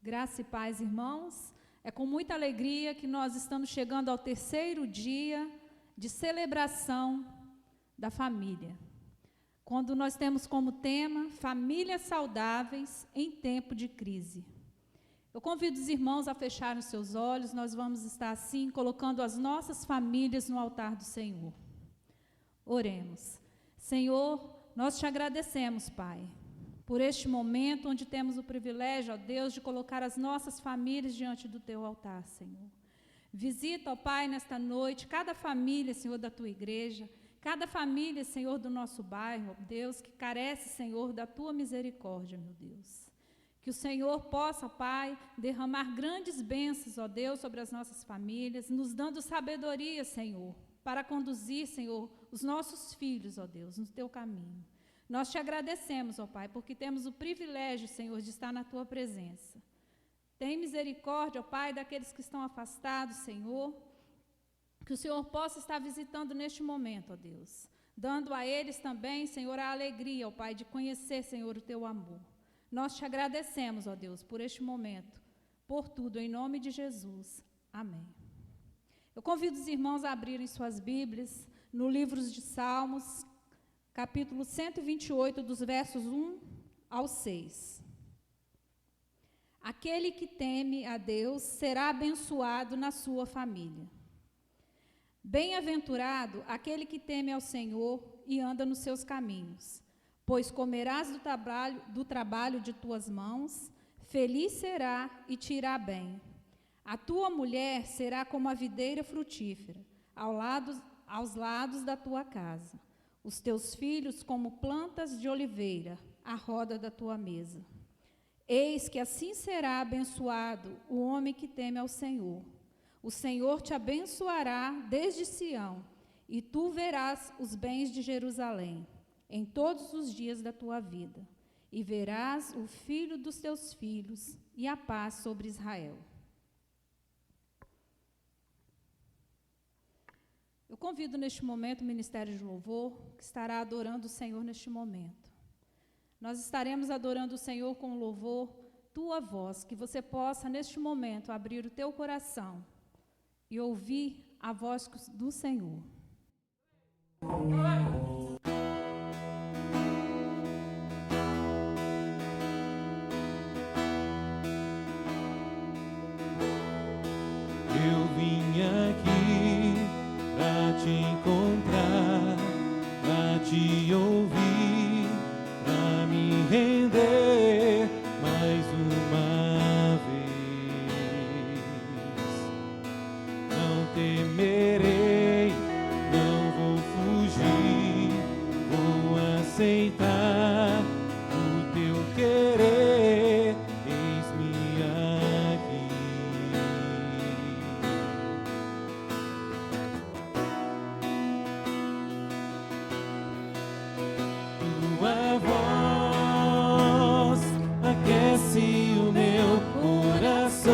Graça e paz, irmãos. É com muita alegria que nós estamos chegando ao terceiro dia de celebração da família, quando nós temos como tema famílias saudáveis em tempo de crise. Eu convido os irmãos a fecharem os seus olhos. Nós vamos estar assim, colocando as nossas famílias no altar do Senhor. Oremos. Senhor, nós te agradecemos, Pai, por este momento onde temos o privilégio, ó Deus, de colocar as nossas famílias diante do teu altar, Senhor. Visita, ó Pai, nesta noite, cada família, Senhor, da tua igreja, cada família, Senhor, do nosso bairro, ó Deus, que carece, Senhor, da tua misericórdia, meu Deus. Que o Senhor possa, Pai, derramar grandes bênçãos, ó Deus, sobre as nossas famílias, nos dando sabedoria, Senhor, para conduzir, Senhor, os nossos filhos, ó Deus, no teu caminho. Nós te agradecemos, ó Pai, porque temos o privilégio, Senhor, de estar na tua presença. Tem misericórdia, ó Pai, daqueles que estão afastados, Senhor, que o Senhor possa estar visitando neste momento, ó Deus, dando a eles também, Senhor, a alegria, ó Pai, de conhecer, Senhor, o teu amor. Nós te agradecemos, ó Deus, por este momento, por tudo, em nome de Jesus. Amém. Eu convido os irmãos a abrirem suas Bíblias no livro de Salmos, capítulo 128, dos versos 1 ao 6. Aquele que teme a Deus será abençoado na sua família. Bem-aventurado aquele que teme ao Senhor e anda nos seus caminhos, pois comerás do trabalho de tuas mãos, feliz será e te irá bem. A tua mulher será como a videira frutífera, aos lados da tua casa. Os teus filhos como plantas de oliveira, à roda da tua mesa. Eis que assim será abençoado o homem que teme ao Senhor. O Senhor te abençoará desde Sião, e tu verás os bens de Jerusalém em todos os dias da tua vida, e verás o filho dos teus filhos e a paz sobre Israel. Eu convido neste momento o Ministério de Louvor, que estará adorando o Senhor neste momento. Nós estaremos adorando o Senhor com louvor, tua voz, que você possa neste momento abrir o teu coração e ouvir a voz do Senhor. Eu vim aqui pra te encontrar, pra te ouvir, pra me render mais uma vez. Não temerei, não vou fugir, vou aceitar o teu querer, eis-me aqui. Tua voz aquece o meu coração,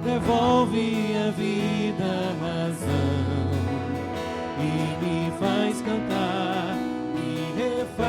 devolve a vida, a razão, e me faz cantar e refaz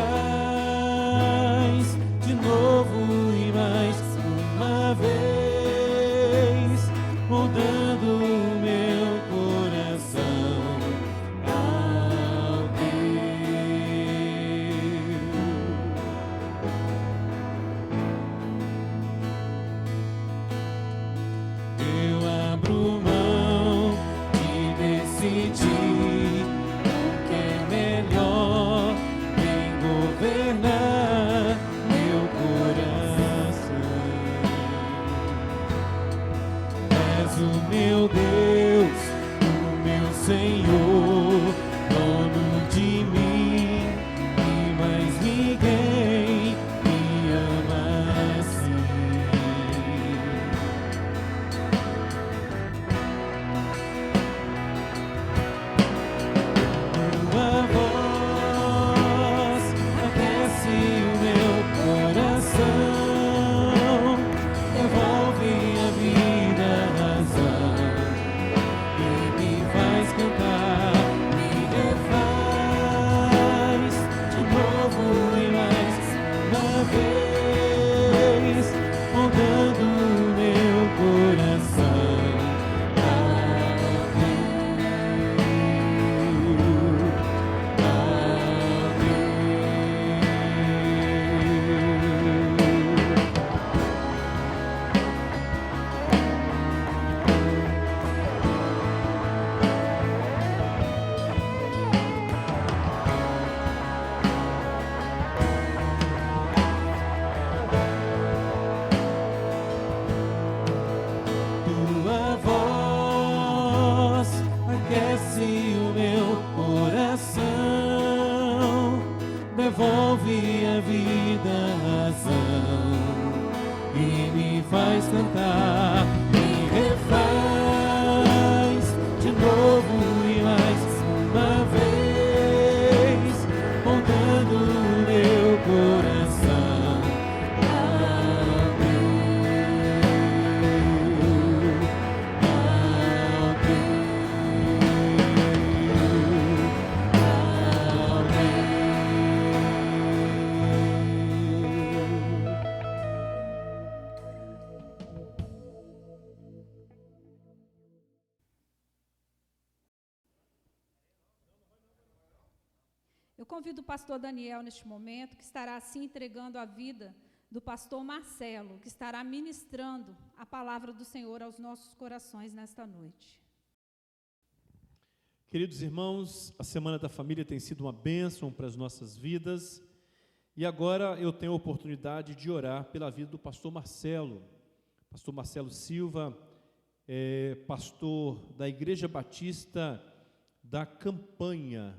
devolve a vida, a razão, e me faz cantar, me refaz de novo e mais uma vez, moldando o meu coração ao Eu convido o pastor Daniel neste momento, que estará assim entregando a vida do pastor Marcelo, que estará ministrando a palavra do Senhor aos nossos corações nesta noite. Queridos irmãos, a Semana da Família tem sido uma bênção para as nossas vidas, e agora eu tenho a oportunidade de orar pela vida do pastor Marcelo. Pastor Marcelo Silva é pastor da Igreja Batista da Campanha,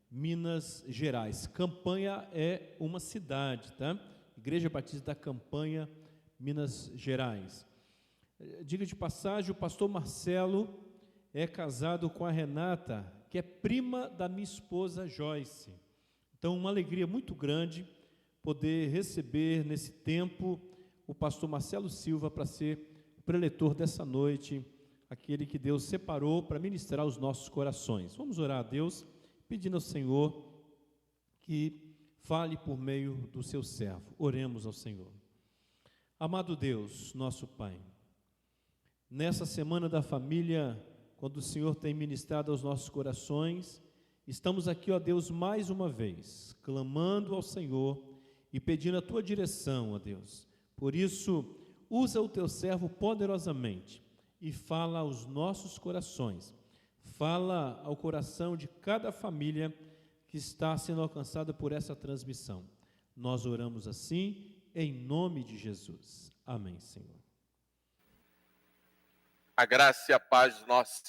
Minas Gerais. Campanha é uma cidade, tá? Igreja Batista da Campanha, Minas Gerais. Diga de passagem, o pastor Marcelo é casado com a Renata, que é prima da minha esposa Joyce. Então, uma alegria muito grande poder receber nesse tempo o pastor Marcelo Silva para ser o preletor dessa noite, aquele que Deus separou para ministrar os nossos corações. Vamos orar a Deus, pedindo ao Senhor que fale por meio do seu servo. Oremos ao Senhor. Amado Deus, nosso Pai, nessa Semana da Família, quando o Senhor tem ministrado aos nossos corações, estamos aqui, ó Deus, mais uma vez, clamando ao Senhor e pedindo a Tua direção, ó Deus. Por isso, usa o Teu servo poderosamente e fala aos nossos corações. Fala ao coração de cada família que está sendo alcançada por essa transmissão. Nós oramos assim, em nome de Jesus. Amém, Senhor. A graça e a paz do nosso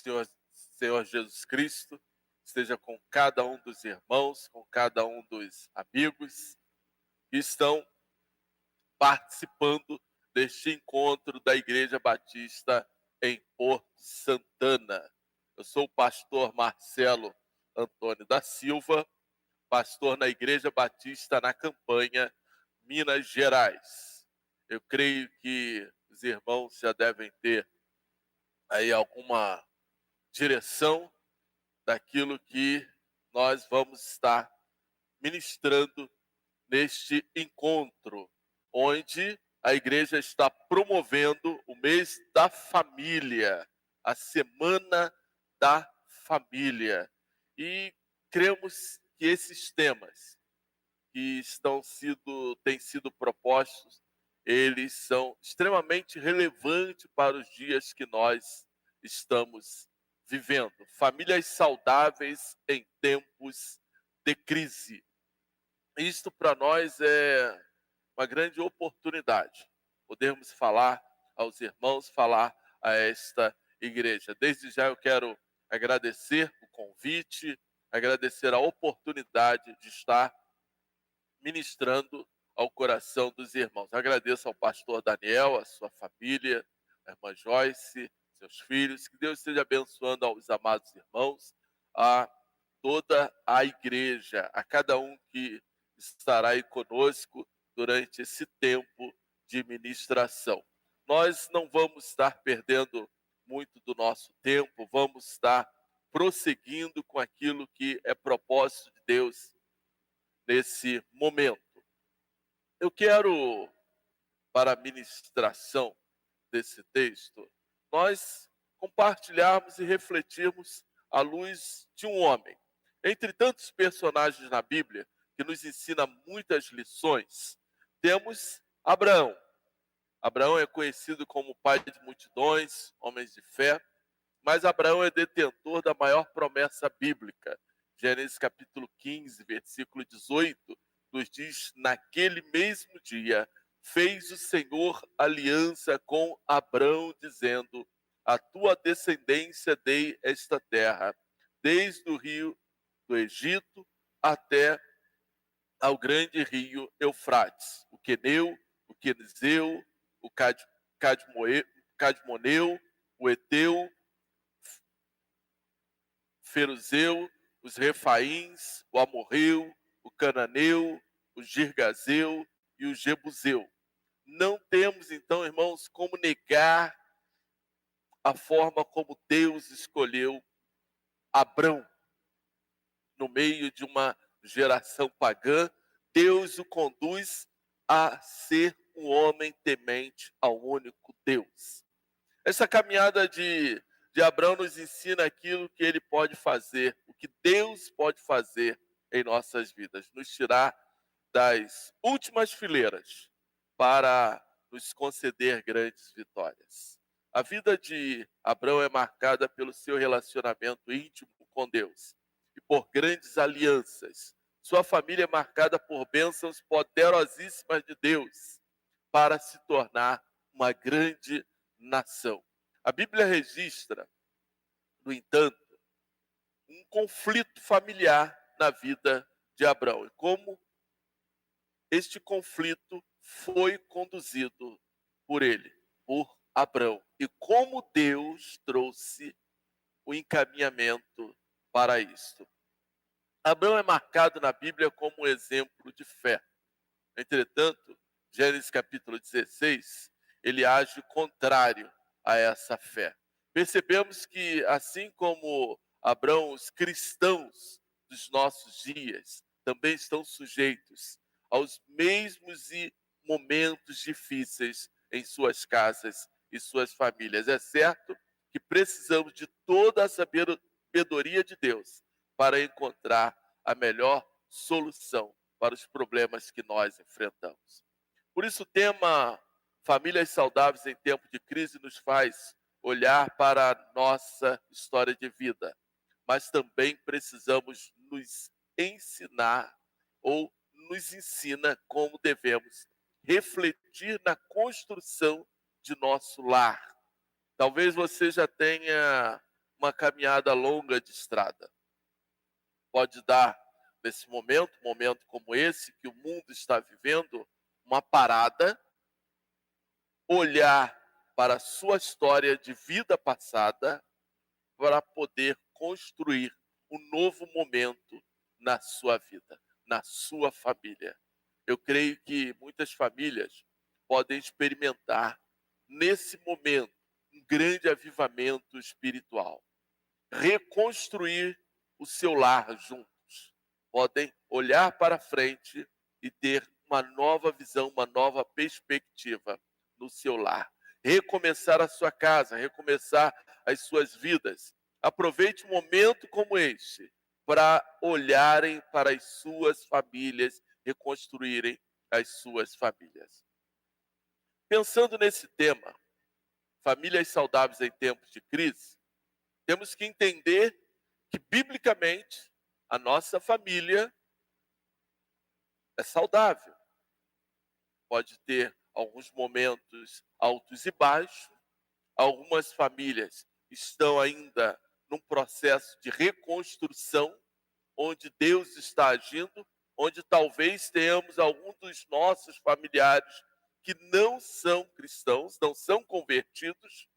Senhor Jesus Cristo esteja com cada um dos irmãos, com cada um dos amigos que estão participando deste encontro da Igreja Batista em Porto Santana. Eu sou o pastor Marcelo Antônio da Silva, pastor na Igreja Batista na Campanha, Minas Gerais. Eu creio que os irmãos já devem ter aí alguma direção daquilo que nós vamos estar ministrando neste encontro, onde a igreja está promovendo o mês da família, a Semana da Família. E cremos que esses temas que têm sido propostos, eles são extremamente relevantes para os dias que nós estamos vivendo. Famílias saudáveis em tempos de crise. Isto para nós é uma grande oportunidade, podermos falar aos irmãos, falar a esta igreja. Desde já eu quero agradecer o convite, agradecer a oportunidade de estar ministrando ao coração dos irmãos. Agradeço ao pastor Daniel, a sua família, a irmã Joyce, seus filhos. Que Deus esteja abençoando aos amados irmãos, a toda a igreja, a cada um que estará aí conosco durante esse tempo de ministração. Nós não vamos estar perdendo muito do nosso tempo, vamos estar prosseguindo com aquilo que é propósito de Deus nesse momento. Eu quero, para a ministração desse texto, nós compartilharmos e refletirmos à luz de um homem. Entre tantos personagens na Bíblia que nos ensina muitas lições, temos Abraão. Abraão é conhecido como pai de multidões, homens de fé, mas Abraão é detentor da maior promessa bíblica. Gênesis capítulo 15, versículo 18, nos diz: naquele mesmo dia fez o Senhor aliança com Abraão, dizendo: a tua descendência dei esta terra, desde o rio do Egito até ao grande rio Eufrates, o Queneu, o Quenizeu, o Cadmoneu, o Eteu, Feruzeu, os Refaíns, o Amorreu, o Cananeu, o Girgazeu e o Jebuseu. Não temos, então, irmãos, como negar a forma como Deus escolheu Abrão no meio de uma geração pagã. Deus o conduz a ser um homem temente ao único Deus. Essa caminhada de Abraão nos ensina aquilo que ele pode fazer, o que Deus pode fazer em nossas vidas, nos tirar das últimas fileiras para nos conceder grandes vitórias. A vida de Abraão é marcada pelo seu relacionamento íntimo com Deus e por grandes alianças. Sua família é marcada por bênçãos poderosíssimas de Deus para se tornar uma grande nação. A Bíblia registra, no entanto, um conflito familiar na vida de Abraão e como este conflito foi conduzido por ele, por Abraão, e como Deus trouxe o encaminhamento para isto. Abraão é marcado na Bíblia como um exemplo de fé. Entretanto, Gênesis capítulo 16, ele age contrário a essa fé. Percebemos que, assim como Abraão, os cristãos dos nossos dias também estão sujeitos aos mesmos momentos difíceis em suas casas e suas famílias. É certo que precisamos de toda a sabedoria de Deus para encontrar a melhor solução para os problemas que nós enfrentamos. Por isso, o tema Famílias Saudáveis em Tempo de Crise nos faz olhar para a nossa história de vida, mas também precisamos nos ensinar ou nos ensina como devemos refletir na construção de nosso lar. Talvez você já tenha uma caminhada longa de estrada. Pode dar, nesse momento como esse, que o mundo está vivendo, uma parada, olhar para a sua história de vida passada para poder construir um novo momento na sua vida, na sua família. Eu creio que muitas famílias podem experimentar, nesse momento, um grande avivamento espiritual. Reconstruir o seu lar juntos. Podem olhar para frente e ter uma nova visão, uma nova perspectiva no seu lar. Recomeçar a sua casa, recomeçar as suas vidas. Aproveite um momento como este para olharem para as suas famílias, reconstruírem as suas famílias. Pensando nesse tema, famílias saudáveis em tempos de crise, temos que entender que, biblicamente, a nossa família é saudável. Pode ter alguns momentos altos e baixos. Algumas famílias estão ainda num processo de reconstrução, onde Deus está agindo, onde talvez tenhamos alguns dos nossos familiares que não são cristãos, não são convertidos,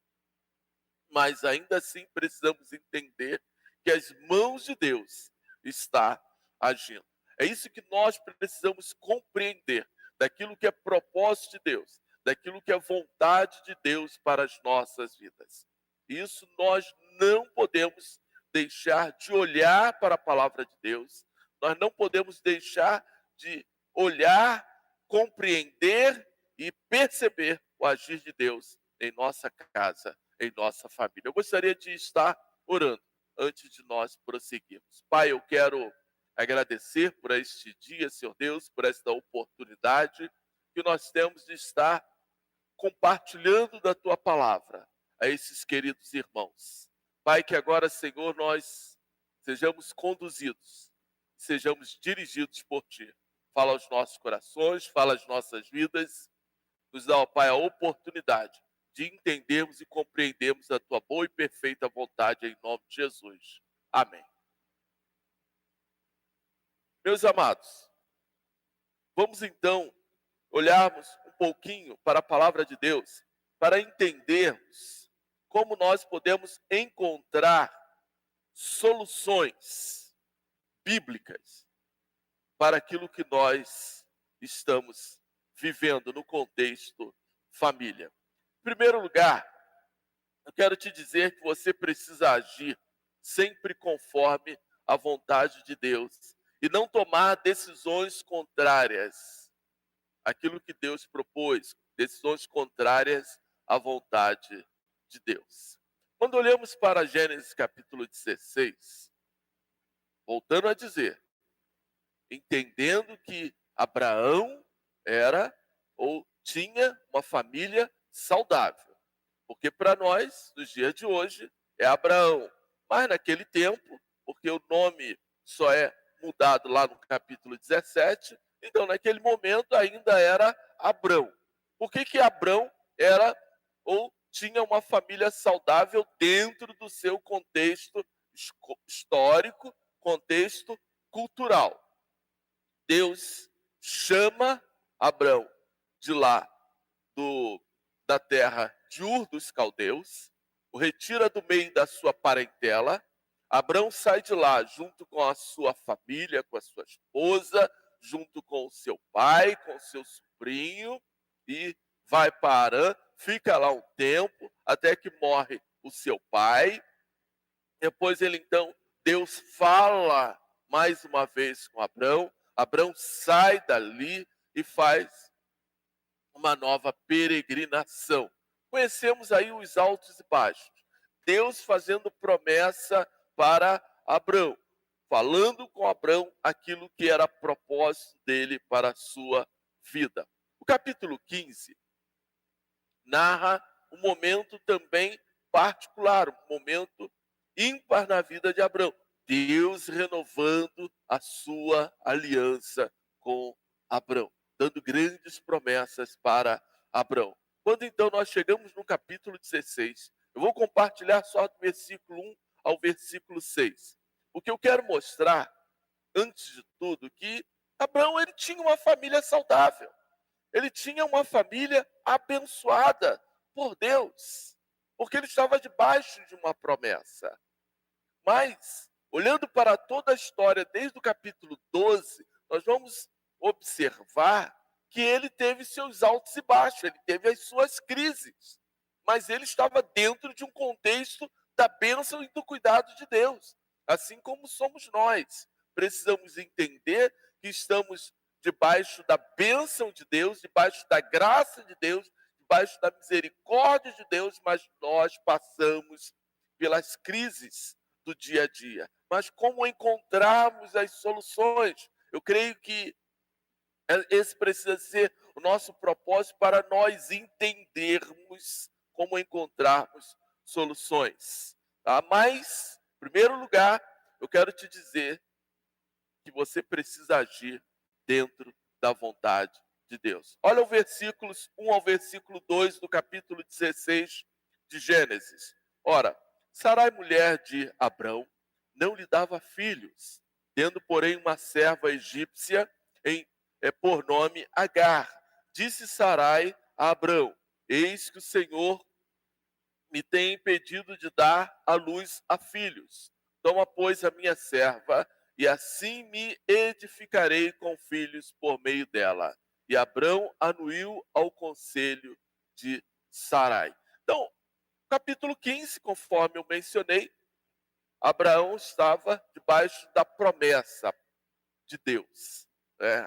mas ainda assim precisamos entender que as mãos de Deus estão agindo. É isso que nós precisamos compreender, daquilo que é propósito de Deus, daquilo que é vontade de Deus para as nossas vidas. Isso nós não podemos deixar de olhar para a palavra de Deus, nós não podemos deixar de olhar, compreender e perceber o agir de Deus em nossa casa, em nossa família. Eu gostaria de estar orando antes de nós prosseguirmos. Pai, eu quero agradecer por este dia, Senhor Deus, por esta oportunidade que nós temos de estar compartilhando da Tua palavra a esses queridos irmãos. Pai, que agora, Senhor, nós sejamos conduzidos, sejamos dirigidos por Ti. Fala aos nossos corações, fala às nossas vidas, nos dá, ó Pai, a oportunidade de entendermos e compreendermos a Tua boa e perfeita vontade em nome de Jesus. Amém. Meus amados, Vamos então olharmos um pouquinho para a palavra de Deus, para entendermos como nós podemos encontrar soluções bíblicas para aquilo que nós estamos vivendo no contexto família. Em primeiro lugar, eu quero te dizer que você precisa agir sempre conforme a vontade de Deus e não tomar decisões contrárias àquilo que Deus propôs, decisões contrárias à vontade de Deus. Quando olhamos para Gênesis capítulo 16, voltando a dizer, entendendo que Abraão era ou tinha uma família saudável. Porque para nós, nos dias de hoje, é Abraão. Mas naquele tempo, porque o nome só é mudado lá no capítulo 17, então naquele momento ainda era Abrão. Por que Abrão era ou tinha uma família saudável dentro do seu contexto histórico, contexto cultural? Deus chama Abrão de lá da terra de Ur dos Caldeus, o retira do meio da sua parentela. Abrão sai de lá junto com a sua família, com a sua esposa, junto com o seu pai, com o seu sobrinho, e vai para Harã, fica lá um tempo, até que morre o seu pai. Depois Deus fala mais uma vez com Abrão. Abrão sai dali e faz uma nova peregrinação. Conhecemos aí os altos e baixos. Deus fazendo promessa para Abrão, falando com Abrão aquilo que era propósito dele para a sua vida. O capítulo 15 narra um momento também particular, um momento ímpar na vida de Abrão. Deus renovando a sua aliança com Abrão, dando grandes promessas para Abrão. Quando então nós chegamos no capítulo 16, eu vou compartilhar só do versículo 1 ao versículo 6. O que eu quero mostrar, antes de tudo, que Abrão ele tinha uma família saudável. Ele tinha uma família abençoada por Deus, porque ele estava debaixo de uma promessa. Mas, olhando para toda a história, desde o capítulo 12, nós vamos observar que ele teve seus altos e baixos, ele teve as suas crises. Mas ele estava dentro de um contexto da bênção e do cuidado de Deus. Assim como somos nós. Precisamos entender que estamos debaixo da bênção de Deus, debaixo da graça de Deus, debaixo da misericórdia de Deus, mas nós passamos pelas crises do dia a dia. Mas como encontrarmos as soluções? Eu creio que esse precisa ser o nosso propósito para nós entendermos como encontrarmos soluções. Tá? Mas, em primeiro lugar, eu quero te dizer que você precisa agir dentro da vontade de Deus. Olha o versículos 1 ao versículo 2 do capítulo 16 de Gênesis. Ora, Sarai, mulher de Abrão, não lhe dava filhos, tendo, porém, uma serva egípcia por nome Agar. Disse Sarai a Abrão: eis que o Senhor me tem impedido de dar à luz a filhos. Toma, pois, a minha serva, e assim me edificarei com filhos por meio dela. E Abrão anuiu ao conselho de Sarai. Então, capítulo 15, conforme eu mencionei, Abraão estava debaixo da promessa de Deus.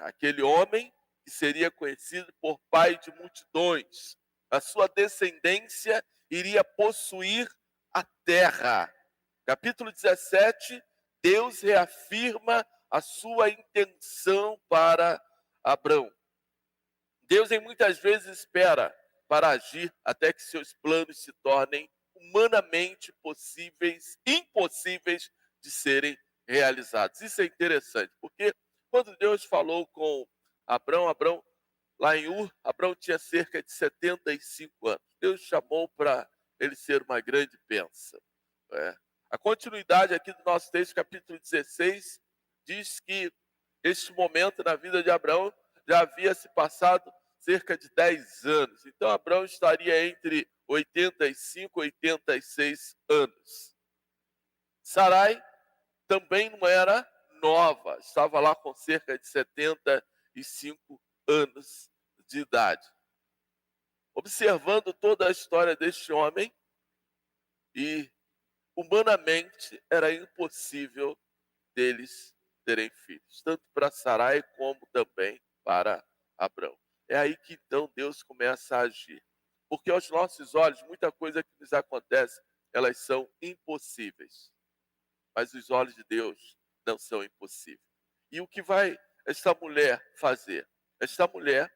Aquele homem que seria conhecido por pai de multidões. A sua descendência iria possuir a terra. Capítulo 17, Deus reafirma a sua intenção para Abrão. Deus, em muitas vezes, espera para agir até que seus planos se tornem humanamente impossíveis de serem realizados. Isso é interessante, porque quando Deus falou com Abrão, lá em Ur, Abrão tinha cerca de 75 anos. Deus chamou para ele ser uma grande bênção. A continuidade aqui do nosso texto, capítulo 16, diz que este momento na vida de Abraão já havia se passado cerca de 10 anos. Então, Abraão estaria entre 85 e 86 anos. Sarai também não era nova, estava lá com cerca de 75 anos de idade. Observando toda a história deste homem, e humanamente era impossível deles terem filhos, tanto para Sarai como também para Abraão. É aí que então Deus começa a agir. Porque aos nossos olhos, muita coisa que nos acontece, elas são impossíveis. Mas os olhos de Deus não são impossíveis. E o que vai esta mulher fazer? Esta mulher,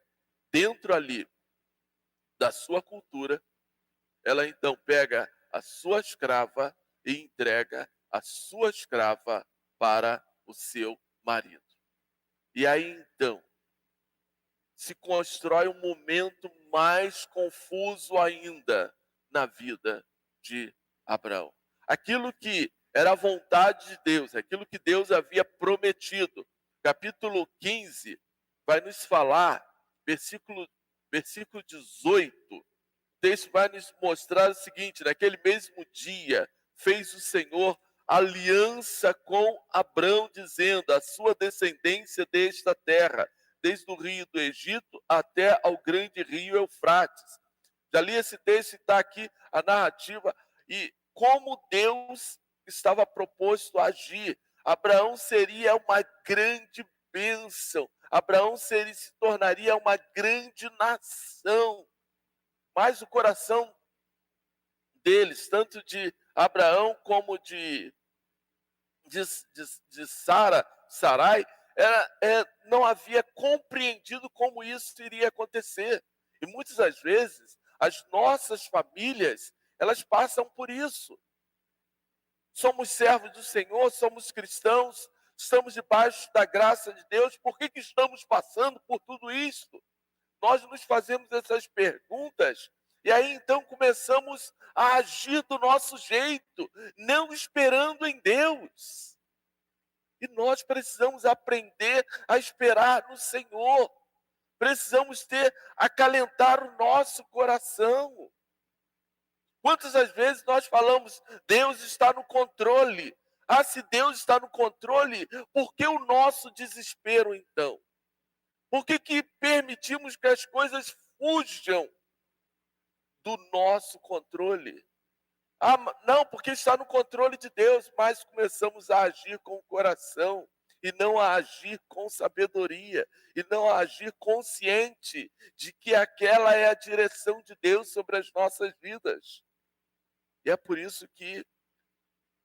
dentro ali da sua cultura, ela então pega a sua escrava e entrega a sua escrava para o seu marido. E aí então se constrói um momento mais confuso ainda na vida de Abraão. Aquilo que era a vontade de Deus, aquilo que Deus havia prometido. Capítulo 15 vai nos falar, versículo 18, o texto vai nos mostrar o seguinte: naquele mesmo dia fez o Senhor aliança com Abrão, dizendo: a sua descendência desta terra, desde o rio do Egito até ao grande rio Eufrates. Já li esse texto e está aqui a narrativa, e como Deus estava proposto a agir. Abraão seria uma grande bênção, Abraão se tornaria uma grande nação. Mas o coração deles, tanto de Abraão como de Sarai, não havia compreendido como isso iria acontecer. E muitas das vezes, as nossas famílias, elas passam por isso. Somos servos do Senhor, somos cristãos, estamos debaixo da graça de Deus. Por que estamos passando por tudo isso? Nós nos fazemos essas perguntas e aí então começamos a agir do nosso jeito, não esperando em Deus. E nós precisamos aprender a esperar no Senhor. Precisamos acalentar o nosso coração. Quantas das vezes nós falamos, Deus está no controle. Ah, se Deus está no controle, por que o nosso desespero então? Por que permitimos que as coisas fujam do nosso controle? Ah, não, porque está no controle de Deus, mas começamos a agir com o coração e não a agir com sabedoria, e não a agir consciente de que aquela é a direção de Deus sobre as nossas vidas. E é por isso que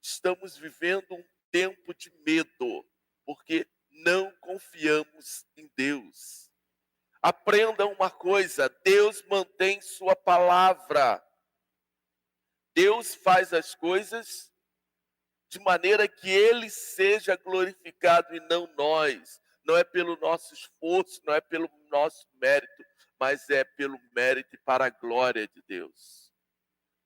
estamos vivendo um tempo de medo, porque não confiamos em Deus. Aprendam uma coisa: Deus mantém sua palavra. Deus faz as coisas de maneira que Ele seja glorificado e não nós. Não é pelo nosso esforço, não é pelo nosso mérito, mas é pelo mérito e para a glória de Deus.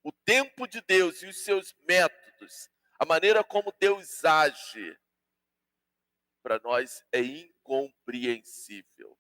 O tempo de Deus e os seus métodos, a maneira como Deus age, para nós é incompreensível.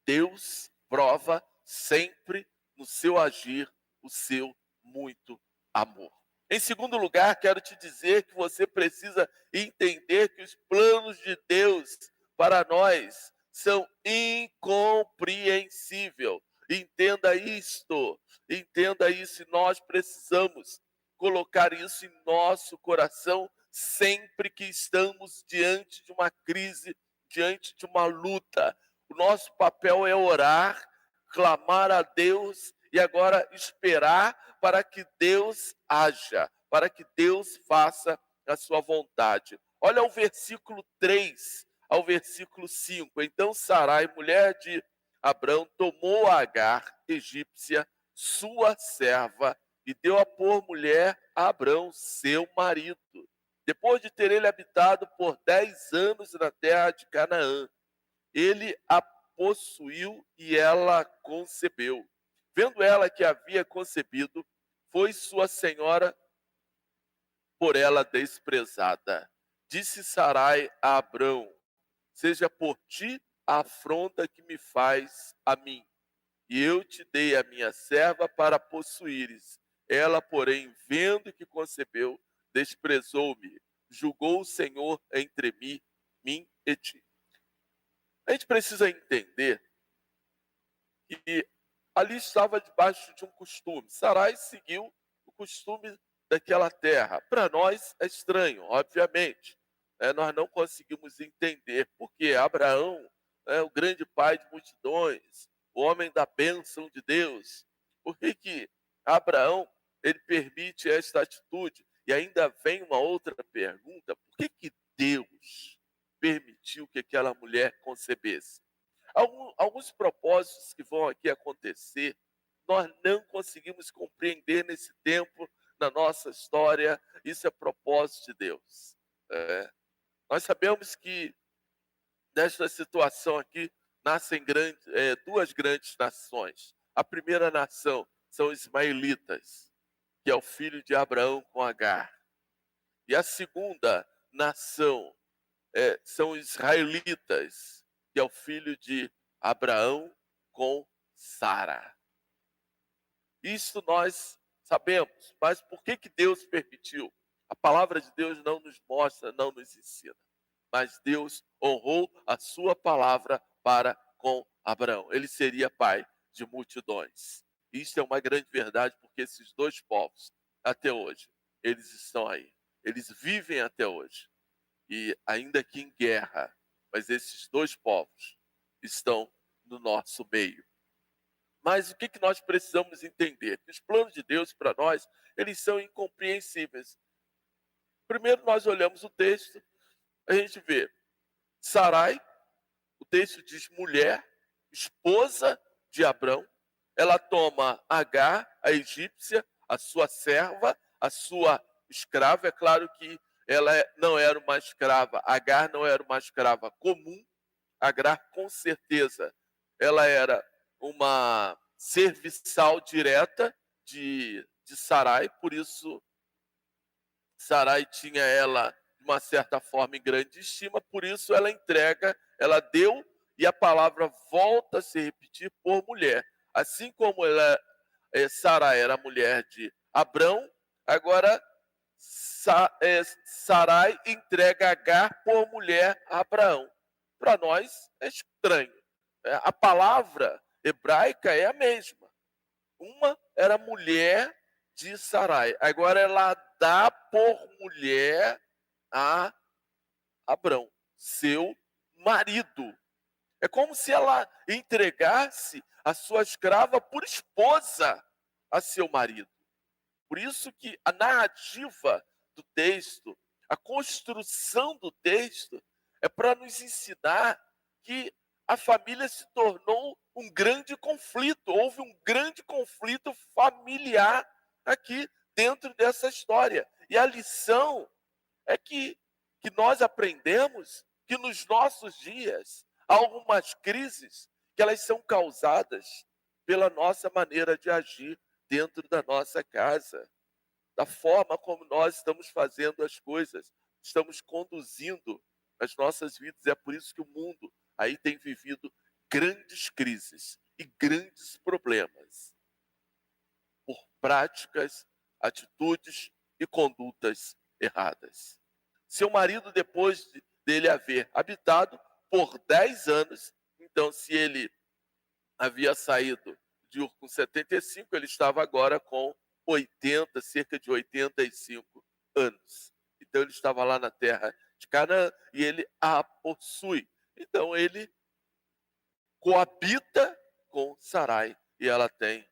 Deus prova sempre no seu agir o seu muito amor. Em segundo lugar, quero te dizer que você precisa entender que os planos de Deus para nós são incompreensíveis. Entenda isto, entenda isso, e nós precisamos colocar isso em nosso coração sempre que estamos diante de uma crise, diante de uma luta. O nosso papel é orar, clamar a Deus e agora esperar para que Deus haja, para que Deus faça a sua vontade. Olha o versículo 3 ao versículo 5. Então Sarai, mulher de Abrão, tomou a Agar, egípcia, sua serva, e deu a por mulher a Abrão, seu marido. Depois de ter ele habitado por 10 anos na terra de Canaã, ele a possuiu e ela concebeu. Vendo ela que havia concebido, foi sua senhora por ela desprezada. Disse Sarai a Abrão: seja por ti a afronta que me faz a mim. E eu te dei a minha serva para possuíres. Ela, porém, vendo que concebeu, desprezou-me. Julgou o Senhor entre mim e ti. A gente precisa entender que ali estava debaixo de um costume. Sarai seguiu o costume daquela terra. Para nós é estranho, obviamente. Nós não conseguimos entender porque Abraão, o grande pai de multidões, o homem da bênção de Deus, por que Abraão ele permite esta atitude? E ainda vem uma outra pergunta: por que Deus permitiu que aquela mulher concebesse? Alguns propósitos que vão aqui acontecer, nós não conseguimos compreender nesse tempo, na nossa história. Isso é propósito de Deus. Nós sabemos que nesta situação aqui nascem duas grandes nações. A primeira nação são os ismaelitas, que é o filho de Abraão com Agar. E a segunda nação são os israelitas, que é o filho de Abraão com Sara. Isso nós sabemos, mas por que Deus permitiu? A palavra de Deus não nos mostra, não nos ensina. Mas Deus honrou a sua palavra para com Abraão. Ele seria pai de multidões. Isso é uma grande verdade, porque esses dois povos, até hoje, eles estão aí. Eles vivem até hoje. E ainda que em guerra, mas esses dois povos estão no nosso meio. Mas o que nós precisamos entender? Que os planos de Deus para nós, eles são incompreensíveis. Primeiro nós olhamos o texto, a gente vê Sarai, o texto diz mulher, esposa de Abrão. Ela toma Agar, a egípcia, a sua serva, a sua escrava. É claro que ela não era uma escrava, Agar não era uma escrava comum. Agar, com certeza, ela era uma serviçal direta de Sarai, por isso Sarai tinha ela, de uma certa forma, em grande estima, por isso ela entrega, ela deu, e a palavra volta a se repetir por mulher. Assim como Sarai era mulher de Abrão, agora Sarai entrega Agar por mulher a Abraão. Para nós é estranho. A palavra hebraica é a mesma. Uma era mulher de Sarai, agora ela dá por mulher a Abrão, seu marido. É como se ela entregasse a sua escrava por esposa a seu marido. Por isso que a narrativa do texto, a construção do texto, é para nos ensinar que a família se tornou um grande conflito. Houve um grande conflito familiar aqui dentro dessa história. E a lição é que nós aprendemos que nos nossos dias há algumas crises que elas são causadas pela nossa maneira de agir dentro da nossa casa, da forma como nós estamos fazendo as coisas, estamos conduzindo as nossas vidas. É por isso que o mundo aí tem vivido grandes crises e grandes problemas por práticas, atitudes e condutas erradas. Seu marido, depois dele haver habitado por 10 anos, então se ele havia saído de Ur com 75, ele estava agora com 80, cerca de 85 anos. Então ele estava lá na terra de Canaã e ele a possui. Então ele coabita com Sarai e ela tem,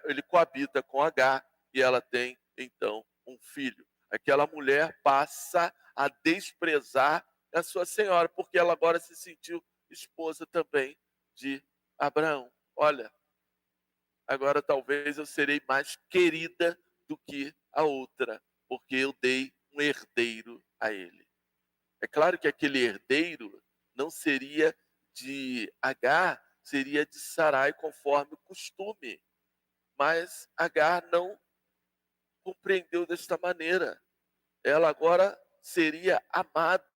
ele coabita com Agar e ela tem então um filho. Aquela mulher passa a desprezar a sua senhora, porque ela agora se sentiu esposa também de Abraão. Olha, agora talvez eu serei mais querida do que a outra, porque eu dei um herdeiro a ele. É claro que aquele herdeiro não seria de Agar, seria de Sarai, conforme o costume. Mas Agar não compreendeu desta maneira. Ela agora seria amada.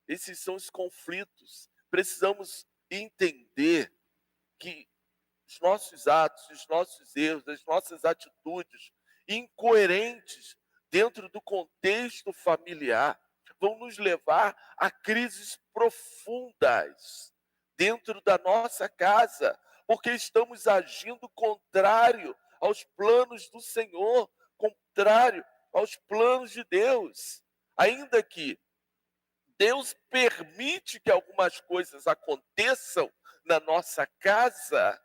Esses são os conflitos precisamos entender que os nossos atos, os nossos erros, as nossas atitudes incoerentes dentro do contexto familiar vão nos levar a crises profundas dentro da nossa casa, porque estamos agindo contrário aos planos do Senhor, contrário aos planos de Deus. Ainda que Deus permite que algumas coisas aconteçam na nossa casa,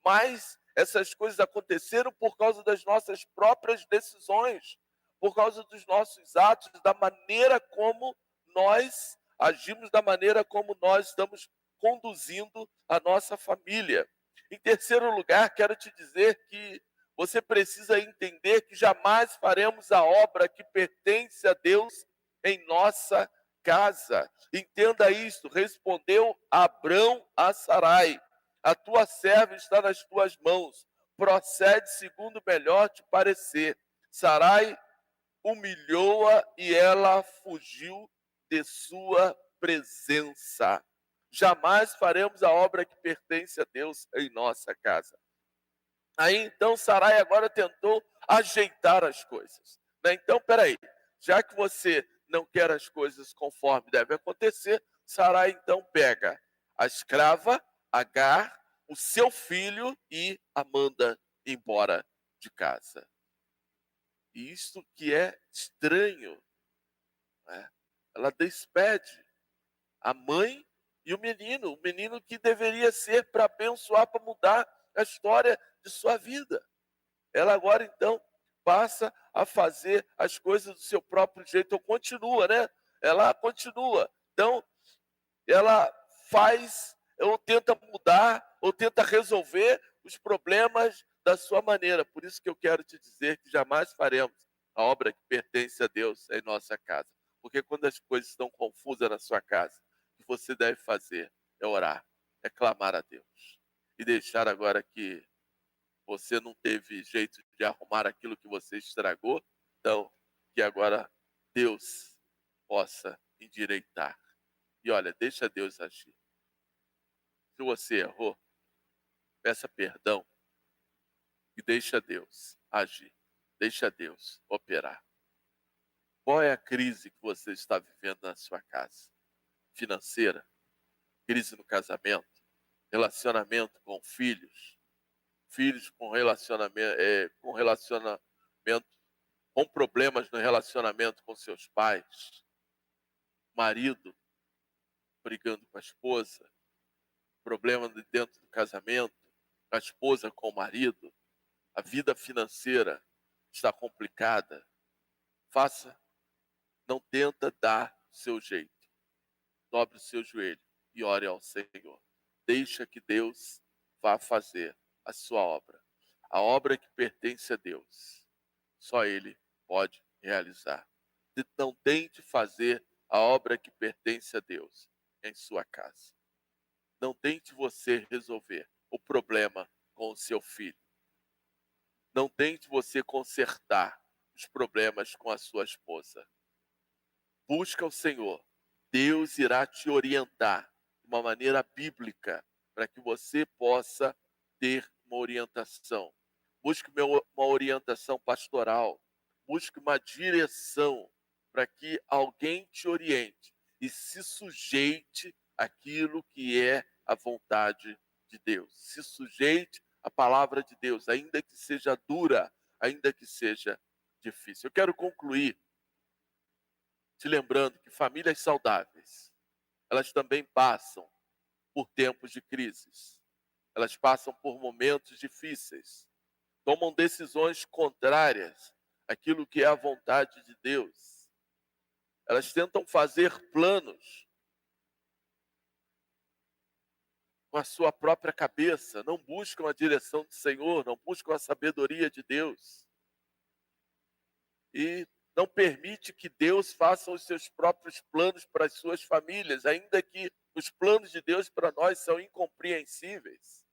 mas essas coisas aconteceram por causa das nossas próprias decisões, por causa dos nossos atos, da maneira como nós agimos, da maneira como nós estamos conduzindo a nossa família. Em terceiro lugar, quero te dizer que você precisa entender que jamais faremos a obra que pertence a Deus em nossa casa. Entenda isto, respondeu Abrão a Sarai: a tua serva está nas tuas mãos, procede segundo melhor te parecer. Sarai humilhou-a e ela fugiu de sua presença. Jamais faremos a obra que pertence a Deus em nossa casa. Aí então Sarai agora tentou ajeitar as coisas, né? Então, peraí, já que você não quer as coisas conforme deve acontecer, Sarai então pega a escrava, Agar, o seu filho e a manda embora de casa. E isto que é estranho, né? Ela despede a mãe e o menino que deveria ser para abençoar, para mudar a história de sua vida. Ela agora então passa a fazer as coisas do seu próprio jeito, ou continua, né? Ela continua. Então, ela faz, ou tenta mudar, ou tenta resolver os problemas da sua maneira. Por isso que eu quero te dizer que jamais faremos a obra que pertence a Deus em nossa casa. Porque quando as coisas estão confusas na sua casa, o que você deve fazer é orar, é clamar a Deus. E deixar agora que você não teve jeito de arrumar aquilo que você estragou, então que agora Deus possa endireitar. E olha, deixa Deus agir. Se você errou, peça perdão e deixa Deus agir. Deixa Deus operar. Qual é a crise que você está vivendo na sua casa? Financeira? Crise no casamento? Relacionamento com filhos? Filhos com relacionamento, com problemas no relacionamento com seus pais? Marido brigando com a esposa? Problema dentro do casamento? A esposa com o marido? A vida financeira está complicada? Não tenta dar o seu jeito. Dobre o seu joelho e ore ao Senhor. Deixa que Deus vá fazer a sua obra. A obra que pertence a Deus, só Ele pode realizar. Não tente fazer a obra que pertence a Deus em sua casa. Não tente você resolver o problema com o seu filho. Não tente você consertar os problemas com a sua esposa. Busca o Senhor. Deus irá te orientar de uma maneira bíblica para que você possa ter uma orientação. Busque uma orientação pastoral. Busque uma direção para que alguém te oriente e se sujeite àquilo que é a vontade de Deus. Se sujeite à palavra de Deus, ainda que seja dura, ainda que seja difícil. Eu quero concluir te lembrando que famílias saudáveis, elas também passam por tempos de crises. Elas passam por momentos difíceis. Tomam decisões contrárias àquilo que é a vontade de Deus. Elas tentam fazer planos com a sua própria cabeça. Não buscam a direção do Senhor, não buscam a sabedoria de Deus. E não permite que Deus faça os seus próprios planos para as suas famílias, ainda que os planos de Deus para nós são incompreensíveis.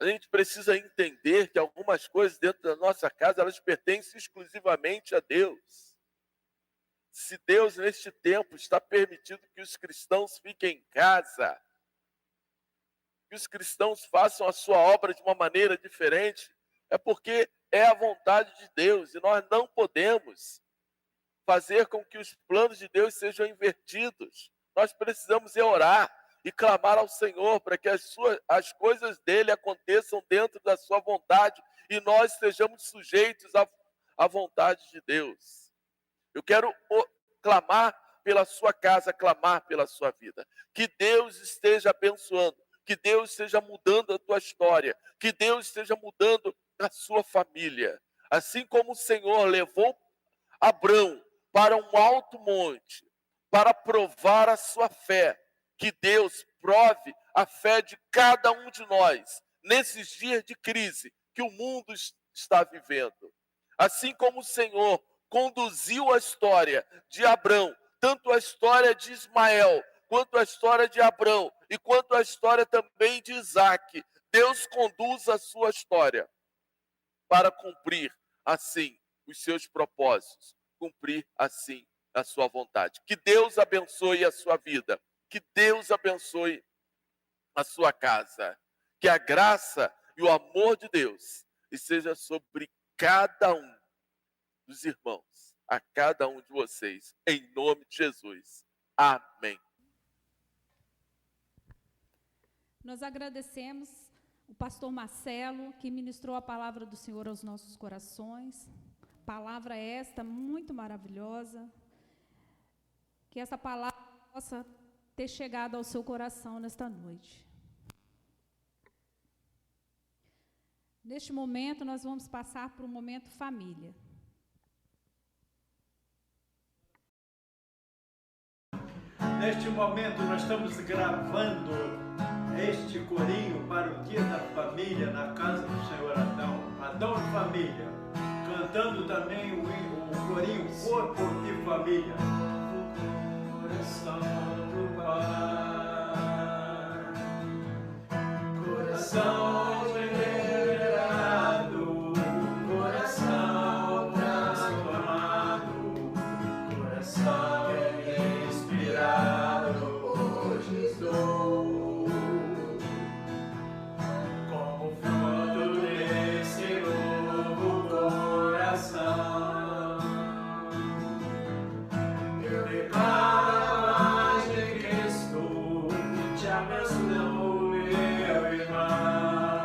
A gente precisa entender que algumas coisas dentro da nossa casa, elas pertencem exclusivamente a Deus. se Deus, neste tempo, está permitindo que os cristãos fiquem em casa, que os cristãos façam a sua obra de uma maneira diferente, é porque é a vontade de Deus, e nós não podemos fazer com que os planos de Deus sejam invertidos. Nós precisamos orar e clamar ao Senhor para que as coisas dele aconteçam dentro da sua vontade e nós sejamos sujeitos à vontade de Deus. Eu quero clamar pela sua casa, clamar pela sua vida. Que Deus esteja abençoando, que Deus esteja mudando a tua história, que Deus esteja mudando a sua família. Assim como o Senhor levou Abrão para um alto monte, para provar a sua fé, que Deus prove a fé de cada um de nós, nesses dias de crise que o mundo está vivendo. Assim como o Senhor conduziu a história de Abrão, tanto a história de Ismael, quanto a história de Abrão, e quanto a história também de Isaac, Deus conduz a sua história para cumprir, assim, os seus propósitos, cumprir, assim, a sua vontade. Que Deus abençoe a sua vida, que Deus abençoe a sua casa, que a graça e o amor de Deus esteja sobre cada um dos irmãos, a cada um de vocês, em nome de Jesus. Amém. Nós agradecemos o pastor Marcelo, que ministrou a palavra do Senhor aos nossos corações. Palavra esta muito maravilhosa. Que essa palavra possa ter chegado ao seu coração nesta noite. Neste momento, nós vamos passar para o momento família. Neste momento, nós estamos gravando este corinho para o Dia da Família na casa do Senhor Adão. Adão e Família. Cantando também o corinho Corpo de Família. Coração do Pai, coração generado, coração transformado, coração inspirado, hoje estou como fruto desse novo coração. Eu declaro de Cristo, te abençoo, meu irmão.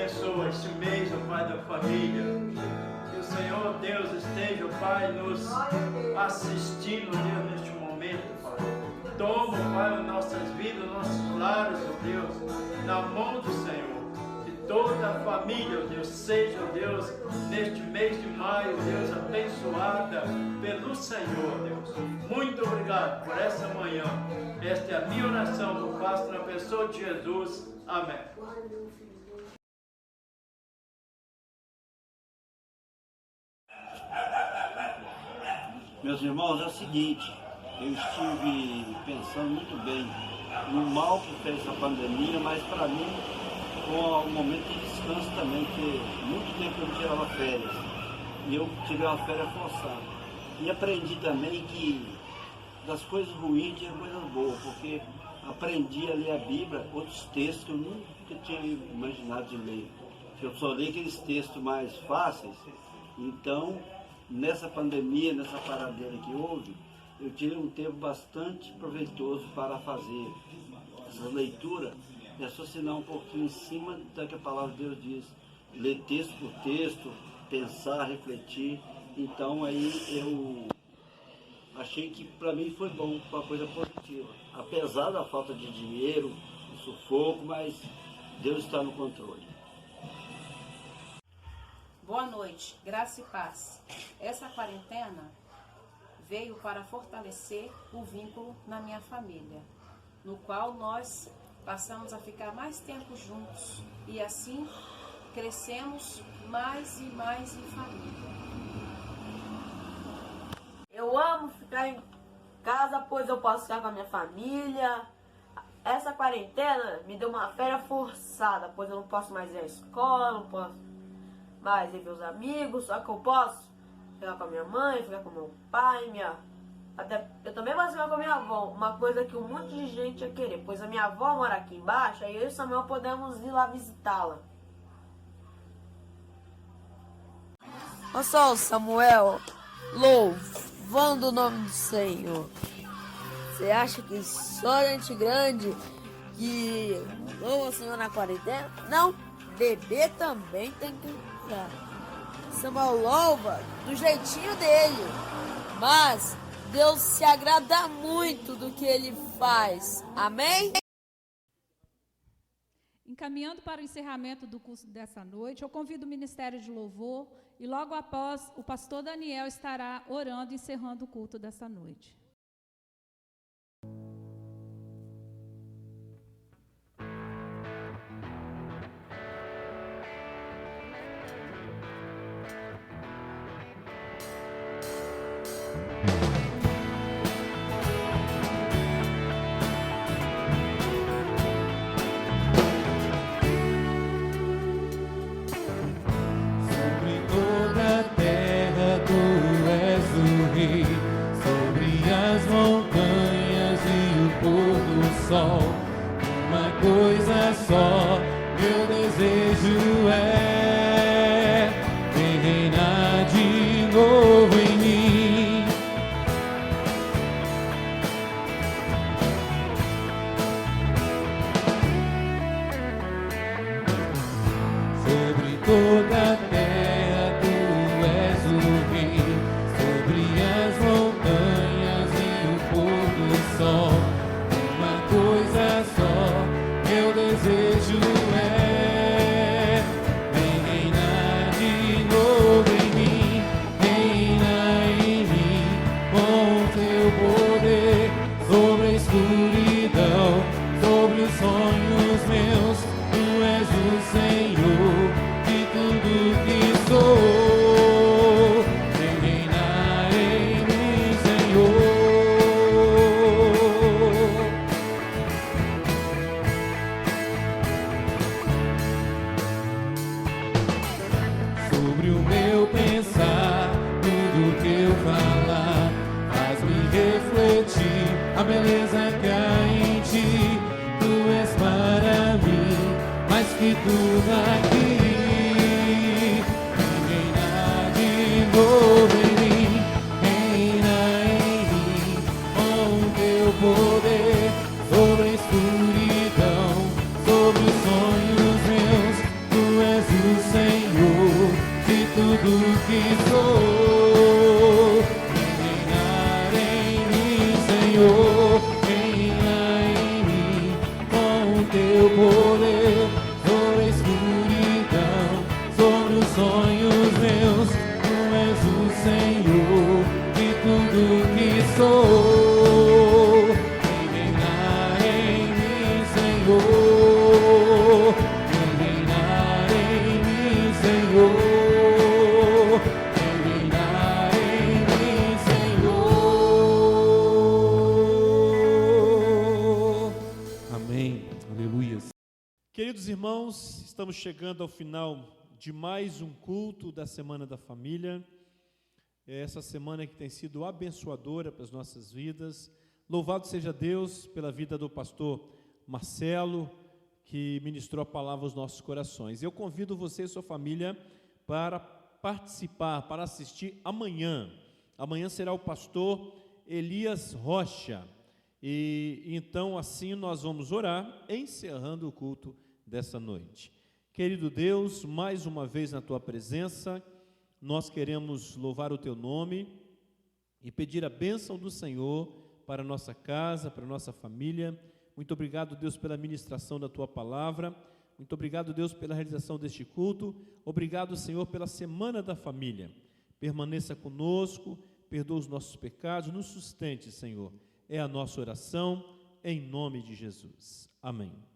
abençoa esse mês, ó Pai, da família. Que o Senhor Deus esteja, ó Pai, nos assistindo, Deus, neste momento, Pai. Toma, Pai, as nossas vidas, nossos lares, ó Deus, na mão do Senhor. Que toda a família, ó Deus, seja, ó Deus, neste mês de maio, Deus, abençoada pelo Senhor, Deus. Muito obrigado por essa manhã. Esta é a minha oração que eu faço na pessoa de Jesus. Amém. Meus irmãos, é o seguinte, eu estive pensando muito bem no mal que fez essa pandemia, mas para mim foi um momento de descanso também, porque muito tempo eu não tirava férias e eu tive uma férias forçada. E aprendi também que das coisas ruins tinha coisas boas, porque aprendi a ler a Bíblia, outros textos que eu nunca tinha imaginado de ler. Eu só li aqueles textos mais fáceis, então nessa pandemia, nessa paradeira que houve, eu tirei um tempo bastante proveitoso para fazer essa leitura e raciocinar um pouquinho em cima da que a palavra de Deus diz, ler texto por texto, pensar, refletir. Então aí eu achei que para mim foi bom, foi uma coisa positiva. Apesar da falta de dinheiro, do sufoco, mas Deus está no controle. Boa noite, graça e paz. Essa quarentena veio para fortalecer o vínculo na minha família, no qual nós passamos a ficar mais tempo juntos e assim crescemos mais e mais em família. Eu amo ficar em casa, pois eu posso ficar com a minha família. Essa quarentena me deu uma férias forçada, pois eu não posso mais ir à escola, não posso mais ver meus amigos, só que eu posso ficar com a minha mãe, ficar com meu pai, eu também posso ficar com a minha avó, uma coisa que um monte de gente ia querer, pois a minha avó mora aqui embaixo, aí eu e o Samuel podemos ir lá visitá-la. Eu sou o Samuel, louvando o nome do Senhor. Você acha que só gente grande que louva o Senhor na quarentena? Não, bebê também tem que entrar. Samuel louva do jeitinho dele, mas Deus se agrada muito do que ele faz. Amém? Encaminhando para o encerramento do curso dessa noite, eu convido o Ministério de Louvor e logo após o pastor Daniel estará orando e encerrando o culto dessa noite. Sol, uma coisa só, meu desejo é ver reinar de novo em mim. Sobre toda a terra tu és o rei, sobre as montanhas e o pôr do sol. Coisa só, meu desejo é vem reinar de novo em mim, reina em mim com teu poder sobre a escuridão, sobre os sonhos meus. Tu és o Senhor de tudo que sou, vem reinar em mim, Senhor. Sobre o meu pensar, tudo que eu falar, faz-me refletir a beleza que há em ti. Tu és para mim mais que tudo aqui. Vem reinar de novo em mim, reina em mim com teu poder sobre a escuridão, sobre os sonhos meus. Tu és Queridos irmãos, estamos chegando ao final de mais um culto da Semana da Família. Essa semana que tem sido abençoadora para as nossas vidas. Louvado seja Deus pela vida do pastor Marcelo, que ministrou a palavra aos nossos corações. Eu convido você e sua família para participar, para assistir amanhã. Amanhã será o pastor Elias Rocha. E então assim nós vamos orar, encerrando o culto dessa noite. Querido Deus, mais uma vez na tua presença, nós queremos louvar o teu nome e pedir a bênção do Senhor para a nossa casa, para a nossa família. Muito obrigado, Deus, pela ministração da tua palavra. Muito obrigado, Deus, pela realização deste culto. Obrigado, Senhor, pela Semana da Família. Permaneça conosco, perdoa os nossos pecados, nos sustente, Senhor. É a nossa oração, em nome de Jesus. Amém.